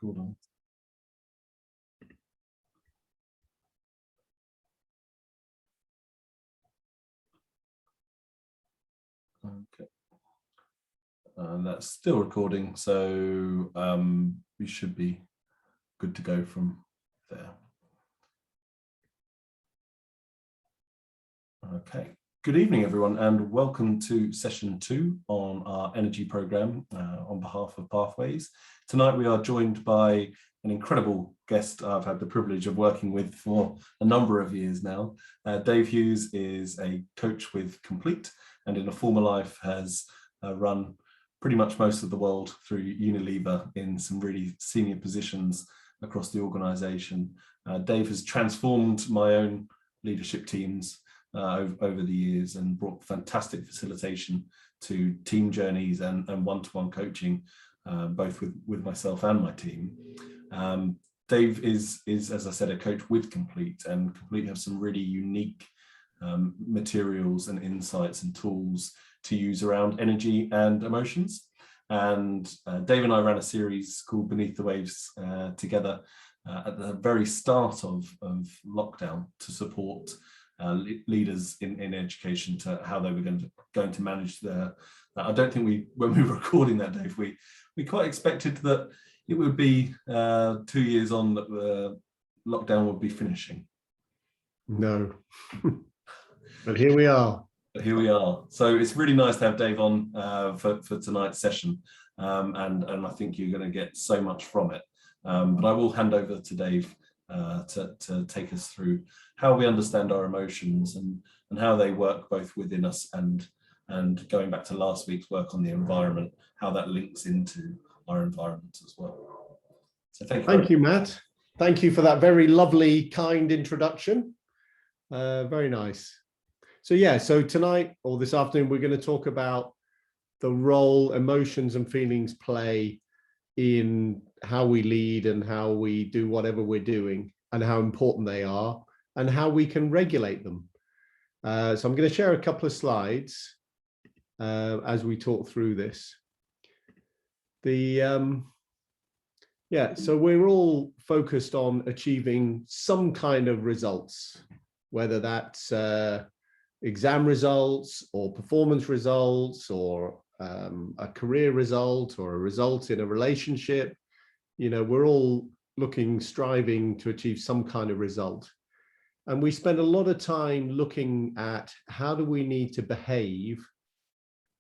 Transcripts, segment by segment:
recording. Okay. And that's still recording, so we should be good to go from there. Okay. Good evening, everyone, and welcome to session 2 on our energy program on behalf of Pathways. Tonight we are joined by an incredible guest I've had the privilege of working with for a number of years now. Dave Hughes is a coach with Complete, and in a former life has run pretty much most of the world through Unilever in some really senior positions across the organisation. Dave has transformed my own leadership teams over the years and brought fantastic facilitation to team journeys and one-to-one coaching, both with myself and my team. Dave is, as I said, a coach with Complete, and Complete have some really unique materials and insights and tools to use around energy and emotions. And Dave and I ran a series called Beneath the Waves together at the very start of lockdown to support leaders in education to how they were going to manage their. I don't think when we were recording that, Dave, we quite expected that it would be 2 years on that the lockdown would be finishing. No, but here we are. Here we are. So it's really nice to have Dave on for tonight's session, and I think you're going to get so much from it. But I will hand over to Dave to take us through how we understand our emotions and how they work both within us and going back to last week's work on the environment, how that links into our environment as well. So thank you, Matt. Thank you for that very lovely, kind introduction. Very nice. So tonight or this afternoon, we're going to talk about the role emotions and feelings play in how we lead and how we do whatever we're doing, and how important they are and how we can regulate them. So I'm going to share a couple of slides as we talk through this. So we're all focused on achieving some kind of results, whether that's exam results or performance results or a career result or a result in a relationship. You know, we're all striving to achieve some kind of result. And we spend a lot of time looking at how do we need to behave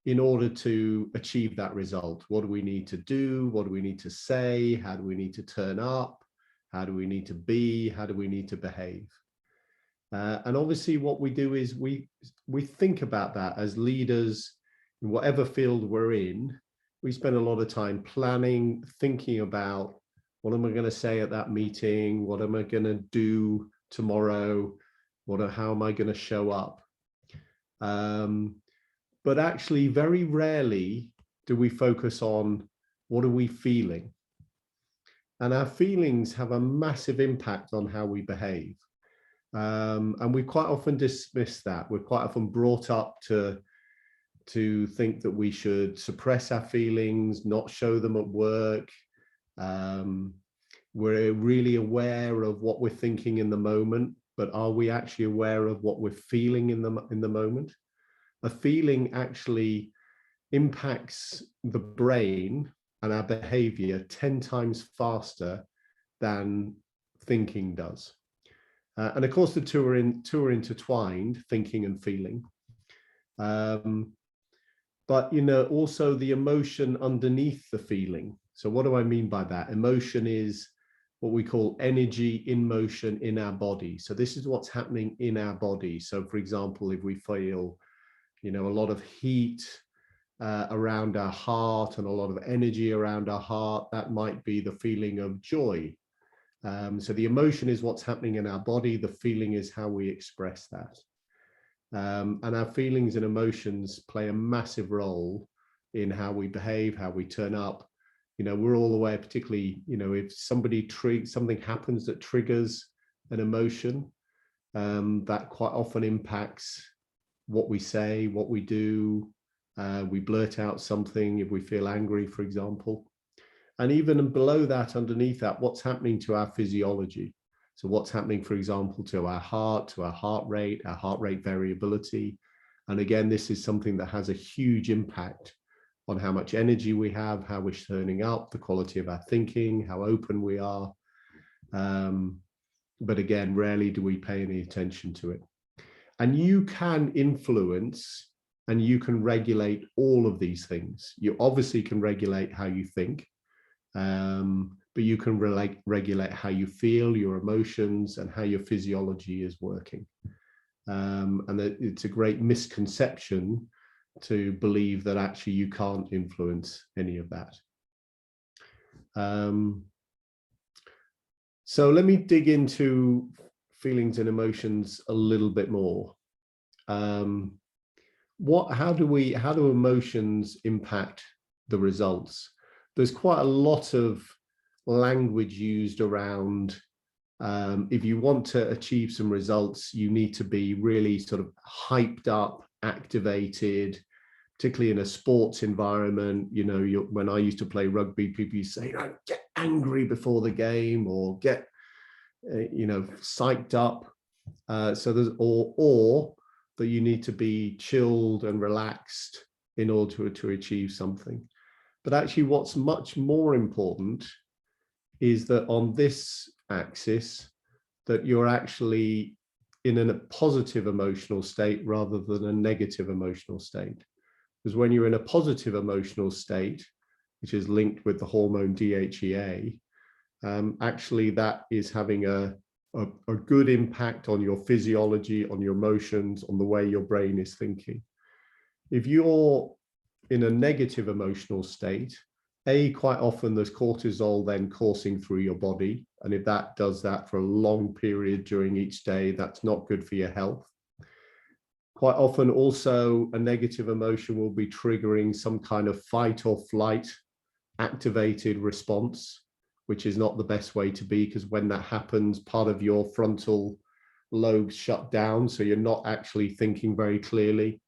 in order to achieve that result. What do we need to do? What do we need to say? How do we need to turn up? How do we need to be? How do we need to behave? And obviously what we do is we think about that as leaders in whatever field we're in. We spend a lot of time planning, thinking about what am I going to say at that meeting? What am I going to do tomorrow? How am I going to show up? But actually, very rarely do we focus on what are we feeling? And our feelings have a massive impact on how we behave. And we quite often dismiss that. We're quite often brought up to think that we should suppress our feelings, not show them at work. We're really aware of what we're thinking in the moment, but are we actually aware of what we're feeling in the moment? A feeling actually impacts the brain and our behavior 10 times faster than thinking does. And of course, the two are intertwined, thinking and feeling. But, you know, also the emotion underneath the feeling. So what do I mean by that? Emotion is what we call energy in motion in our body. So this is what's happening in our body. So for example, if we feel, you know, a lot of heat around our heart and a lot of energy around our heart, that might be the feeling of joy. So the emotion is what's happening in our body. The feeling is how we express that. And our feelings and emotions play a massive role in how we behave, how we turn up. You know, we're all aware, particularly, you know, if something happens that triggers an emotion, that quite often impacts what we say, what we do. We blurt out something if we feel angry, for example. And even below that, underneath that, what's happening to our physiology. So what's happening, for example, to our heart rate, our heart rate variability. And again, this is something that has a huge impact on how much energy we have, how we're turning up, the quality of our thinking, how open we are. But again, rarely do we pay any attention to it. And you can influence and you can regulate all of these things. You obviously can regulate how you think, but you can regulate how you feel, your emotions, and how your physiology is working. And it's a great misconception to believe that actually you can't influence any of that. So let me dig into feelings and emotions a little bit more. How do emotions impact the results? There's quite a lot of language used around if you want to achieve some results, you need to be really sort of hyped up, activated, particularly in a sports environment. You know, when I used to play rugby, people used to say, oh, get angry before the game, or get, psyched up. So there's, or that you need to be chilled and relaxed in order to achieve something. But actually what's much more important is that on this axis, that you're actually in a positive emotional state rather than a negative emotional state. Because when you're in a positive emotional state, which is linked with the hormone DHEA, actually that is having a good impact on your physiology, on your emotions, on the way your brain is thinking. If you're in a negative emotional state, quite often there's cortisol then coursing through your body. And if that does that for a long period during each day, that's not good for your health. Quite often also a negative emotion will be triggering some kind of fight or flight activated response, which is not the best way to be, because when that happens, part of your frontal lobes shut down. So you're not actually thinking very clearly.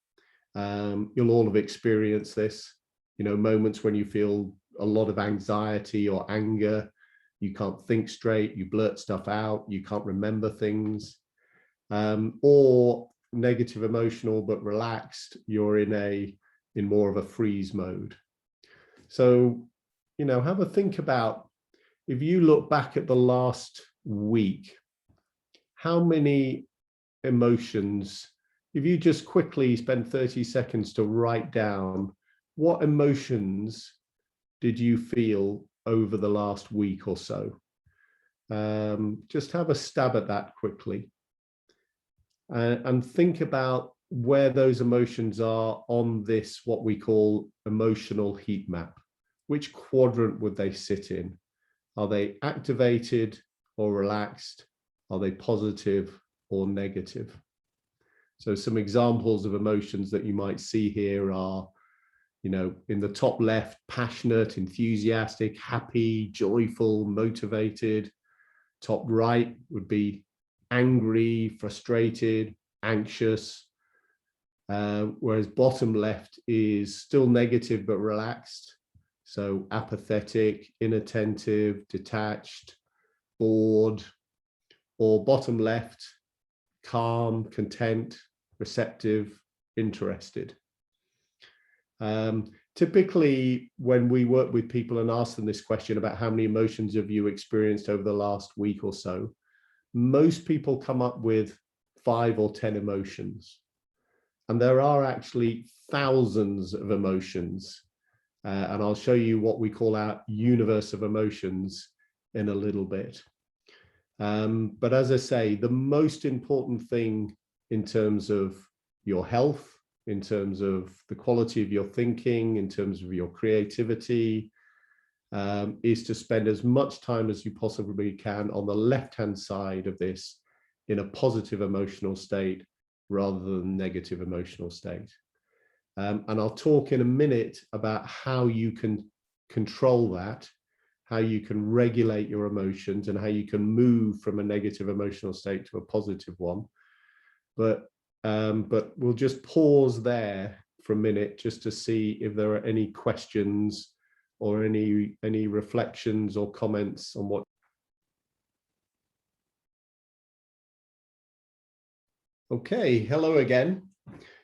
You'll all have experienced this, moments when you feel a lot of anxiety or anger, you can't think straight, you blurt stuff out, you can't remember things, or negative emotional but relaxed, you're in more of a freeze mode. So, have a think about, if you look back at the last week, how many emotions, if you just quickly spend 30 seconds to write down what emotions did you feel over the last week or so? Just have a stab at that quickly. And think about where those emotions are on this, what we call emotional heat map. Which quadrant would they sit in? Are they activated or relaxed? Are they positive or negative? So some examples of emotions that you might see here are, in the top left, passionate, enthusiastic, happy, joyful, motivated. Top right would be angry, frustrated, anxious. Whereas bottom left is still negative but relaxed. So apathetic, inattentive, detached, bored. Or bottom left, calm, content, receptive, interested. Typically, when we work with people and ask them this question about how many emotions have you experienced over the last week or so, most people come up with 5 or 10 emotions. And there are actually thousands of emotions. And I'll show you what we call our universe of emotions in a little bit. But as I say, the most important thing in terms of your health, in terms of the quality of your thinking, in terms of your creativity, is to spend as much time as you possibly can on the left-hand side of this in a positive emotional state rather than negative emotional state. And I'll talk in a minute about how you can control that, how you can regulate your emotions, and how you can move from a negative emotional state to a positive one. But we'll just pause there for a minute just to see if there are any questions or any reflections or comments on what? Okay, hello again.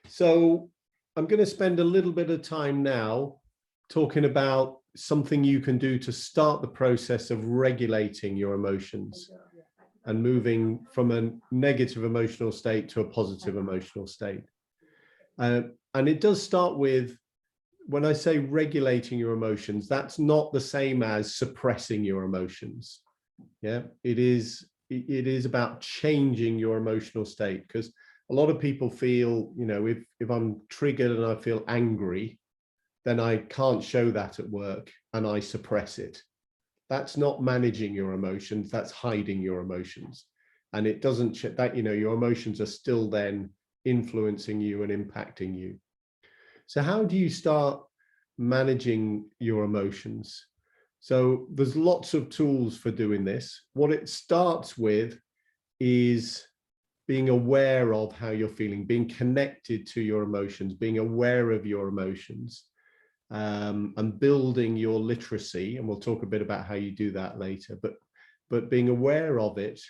So I'm going to spend a little bit of time now talking about something you can do to start the process of regulating your emotions and moving from a negative emotional state to a positive emotional state. And it does start with, when I say regulating your emotions, that's not the same as suppressing your emotions. Yeah, it is about changing your emotional state, because a lot of people feel, you know, if I'm triggered and I feel angry, then I can't show that at work and I suppress it. That's not managing your emotions, that's hiding your emotions. And it doesn't, that, you know, your emotions are still then influencing you and impacting you. So how do you start managing your emotions? So there's lots of tools for doing this. What it starts with is being aware of how you're feeling, being connected to your emotions, being aware of your emotions, and building your literacy. And we'll talk a bit about how you do that later, but being aware of it,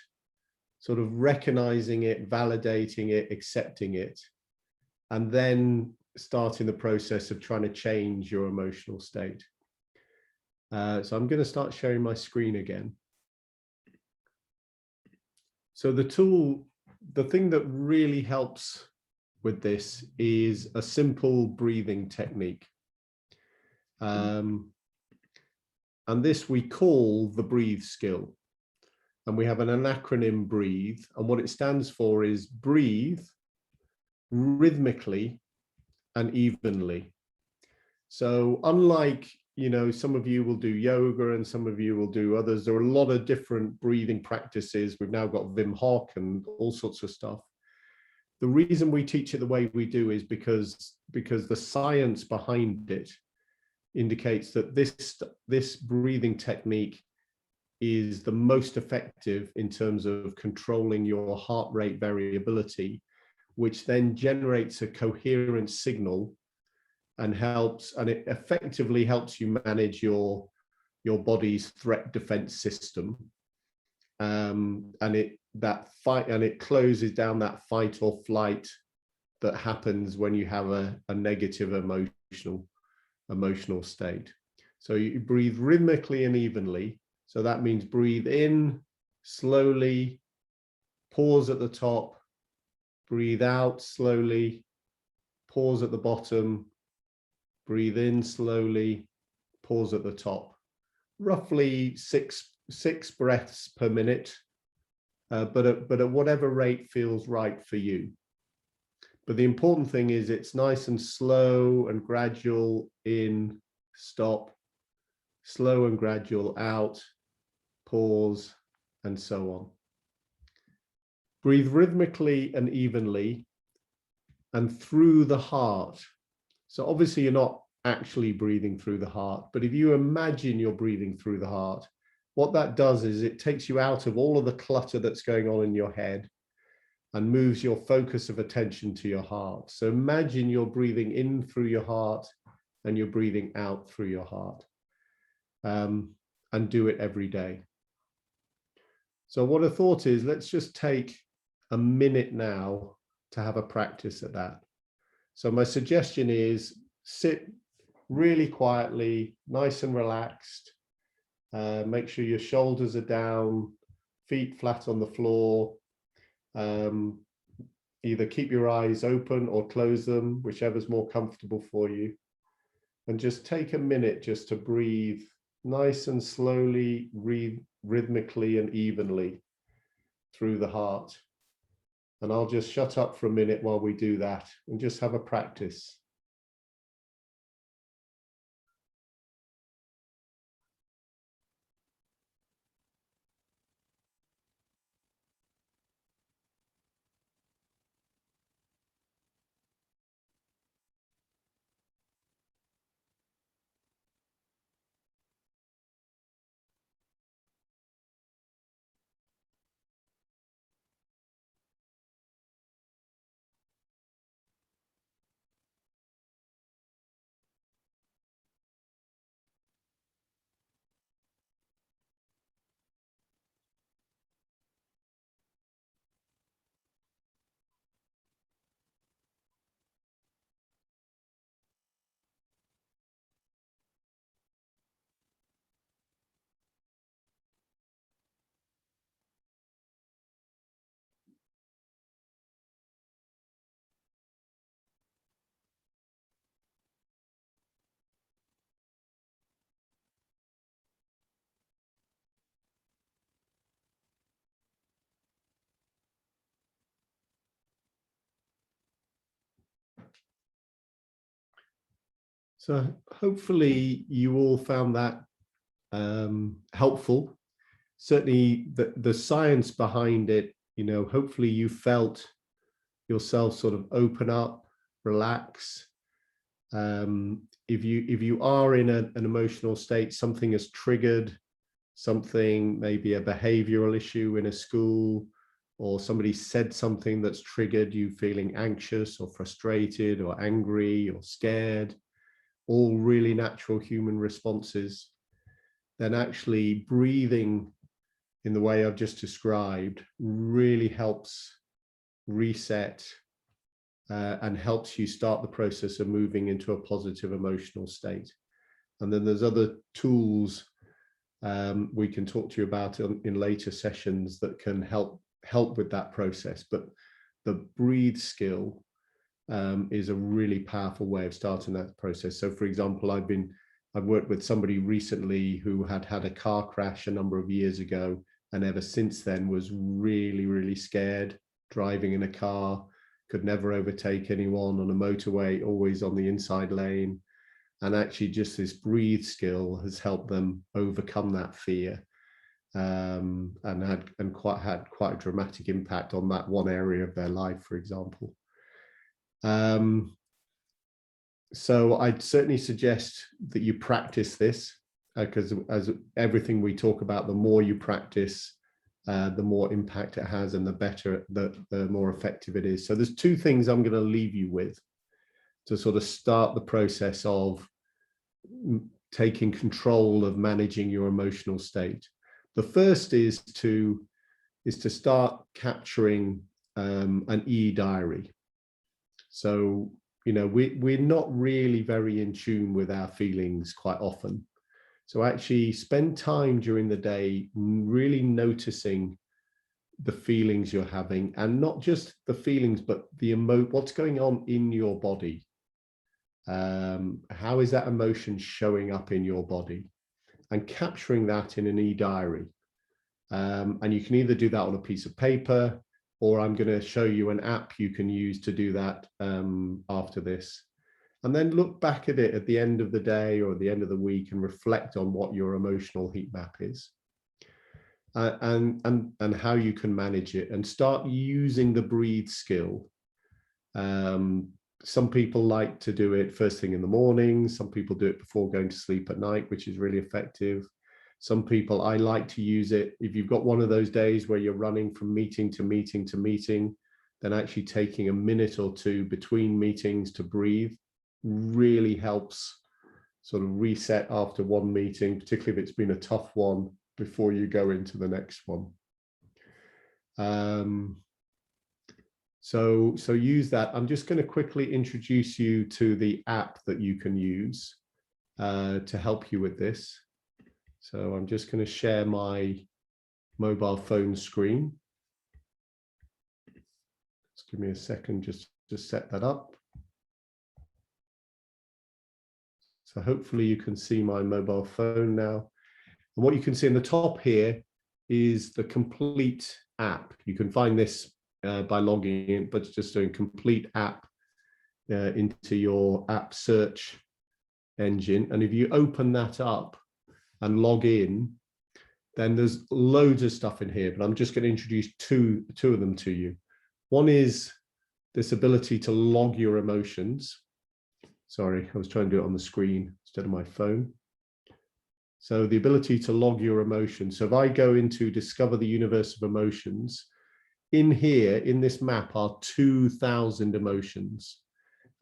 sort of recognizing it, validating it, accepting it, and then starting the process of trying to change your emotional state. So I'm going to start sharing my screen again. So the thing that really helps with this is a simple breathing technique. And this we call the breathe skill. And we have an acronym BREATHE. And what it stands for is breathe rhythmically and evenly. So unlike, you know, some of you will do yoga and some of you will do others, there are a lot of different breathing practices. We've now got Wim Hof and all sorts of stuff. The reason we teach it the way we do is because the science behind it indicates that this breathing technique is the most effective in terms of controlling your heart rate variability, which then generates a coherent signal and it effectively helps you manage your body's threat defense system. And it closes down that fight or flight that happens when you have a negative emotional state. So you breathe rhythmically and evenly. So that means breathe in slowly, pause at the top, breathe out slowly, pause at the bottom, breathe in slowly, pause at the top. Roughly six breaths per minute, but at whatever rate feels right for you. But the important thing is it's nice and slow and gradual in, stop, slow and gradual out, pause, and so on. Breathe rhythmically and evenly and through the heart. So obviously you're not actually breathing through the heart, but if you imagine you're breathing through the heart, what that does is it takes you out of all of the clutter that's going on in your head and moves your focus of attention to your heart. So imagine you're breathing in through your heart and you're breathing out through your heart, and do it every day. So what I thought is, let's just take a minute now to have a practice at that. So my suggestion is sit really quietly, nice and relaxed. Make sure your shoulders are down, feet flat on the floor. Either keep your eyes open or close them, whichever's more comfortable for you. And just take a minute just to breathe nice and slowly, rhythmically and evenly through the heart. And I'll just shut up for a minute while we do that and just have a practice. So hopefully you all found that helpful. Certainly the science behind it, hopefully you felt yourself sort of open up, relax. If you are in an emotional state, something has triggered something, maybe a behavioral issue in a school, or somebody said something that's triggered you feeling anxious or frustrated or angry or scared, all really natural human responses, then actually breathing in the way I've just described really helps reset and helps you start the process of moving into a positive emotional state. And then there's other tools we can talk to you about in later sessions that can help with that process. But the breathe skill is a really powerful way of starting that process. So for example, I've worked with somebody recently who had a car crash a number of years ago, and ever since then was really, really scared driving in a car, could never overtake anyone on a motorway, always on the inside lane. And actually just this breathe skill has helped them overcome that fear, and had quite a dramatic impact on that one area of their life, for example. So I'd certainly suggest that you practice this, because as everything we talk about, the more you practice, the more impact it has, and the better, the more effective it is. So there's two things I'm going to leave you with to sort of start the process of taking control of managing your emotional state. The first is to start capturing an e-diary. So, we're not really very in tune with our feelings quite often. So actually spend time during the day really noticing the feelings you're having, and not just the feelings, but what's going on in your body. How is that emotion showing up in your body, and capturing that in an e-diary. And you can either do that on a piece of paper, or I'm going to show you an app you can use to do that after this. And then look back at it at the end of the day or at the end of the week and reflect on what your emotional heat map is, and how you can manage it, and start using the breathe skill. Some people like to do it first thing in the morning. Some people do it before going to sleep at night, which is really effective. Some people, I like to use it if you've got one of those days where you're running from meeting to meeting to meeting, then actually taking a minute or two between meetings to breathe really helps sort of reset after one meeting, particularly if it's been a tough one, before you go into the next one. So use that. I'm just going to quickly introduce you to the app that you can use to help you with this. So I'm just going to share my mobile phone screen. Just give me a second just to set that up. So hopefully you can see my mobile phone now. And what you can see in the top here is the complete app. You can find this by logging in, but it's just doing complete app into your app search engine. And if you open that up and log in, then there's loads of stuff in here, but I'm just going to introduce two of them to you. One is this ability to log your emotions. Sorry, I was trying to do it on the screen instead of my phone. So the ability to log your emotions. So if I go into Discover the Universe of Emotions, in here, in this map are 2,000 emotions,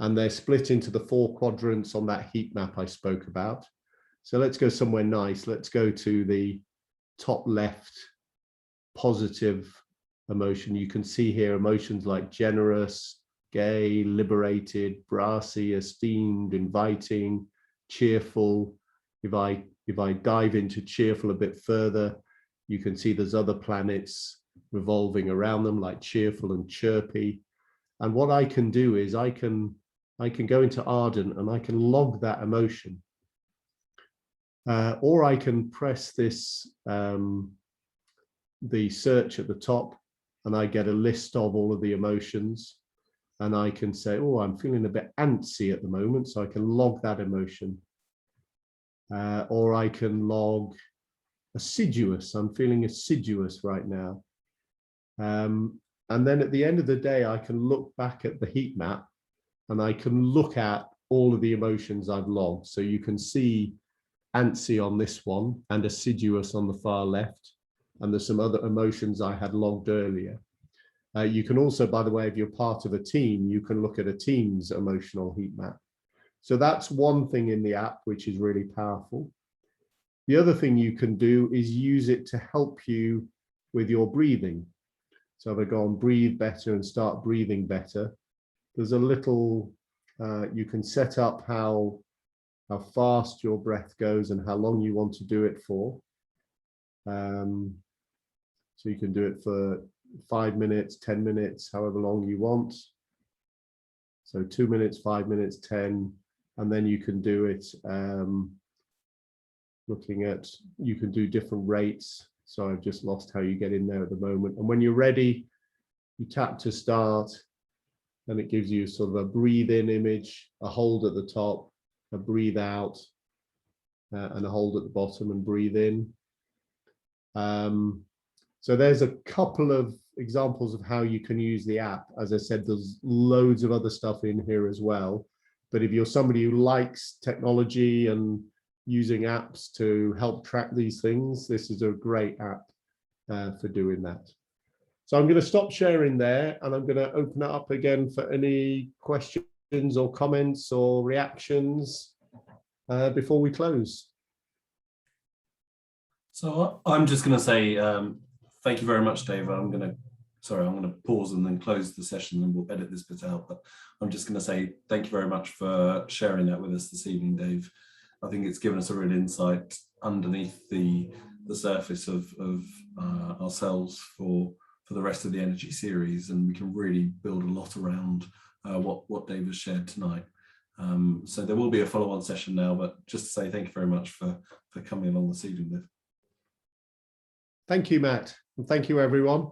and they're split into the 4 quadrants on that heat map I spoke about. So let's go somewhere nice. Let's go to the top left, positive emotion. You can see here emotions like generous, gay, liberated, brassy, esteemed, inviting, cheerful. If I dive into cheerful a bit further, you can see there's other planets revolving around them, like cheerful and chirpy. And what I can do is I can go into Ardent and I can log that emotion. Or I can press this, the search at the top, and I get a list of all of the emotions. and I can say, oh, I'm feeling a bit antsy at the moment, so I can log that emotion. Or I can log assiduous. I'm feeling assiduous right now. And then at the end of the day, I can look back at the heat map and I can look at all of the emotions I've logged. So you can see antsy on this one and assiduous on the far left. And there's some other emotions I had logged earlier. You can also, by the way, if you're part of a team, you can look at a team's emotional heat map. So that's one thing in the app, which is really powerful. The other thing you can do is use it to help you with your breathing. So if I go on breathe better and start breathing better, there's a little, you can set up how fast your breath goes and how long you want to do it for. So you can do it for 5 minutes, 10 minutes, however long you want. So 2 minutes, 5 minutes, 10, and then you can do it looking at, you can do different rates. So I've just lost how you get in there at the moment. And when you're ready, you tap to start, and it gives you sort of a breathe in image, a hold at the top, a breathe out, and a hold at the bottom and breathe in. So there's a couple of examples of how you can use the app. As I said, there's loads of other stuff in here as well. But if you're somebody who likes technology and using apps to help track these things, this is a great app for doing that. So I'm going to stop sharing there, and I'm going to open it up again for any questions or comments or reactions before we close. So I'm just going to say thank you very much, Dave. I'm going to pause and then close the session, and we'll edit this bit out. But I'm just going to say thank you very much for sharing that with us this evening, Dave. I think it's given us a real insight underneath the surface of ourselves for the rest of the energy series, and we can really build a lot around what Dave has shared tonight. So there will be a follow-on session now, but just to say thank you very much for coming along this evening, Liv. Thank you, Matt, and thank you, everyone.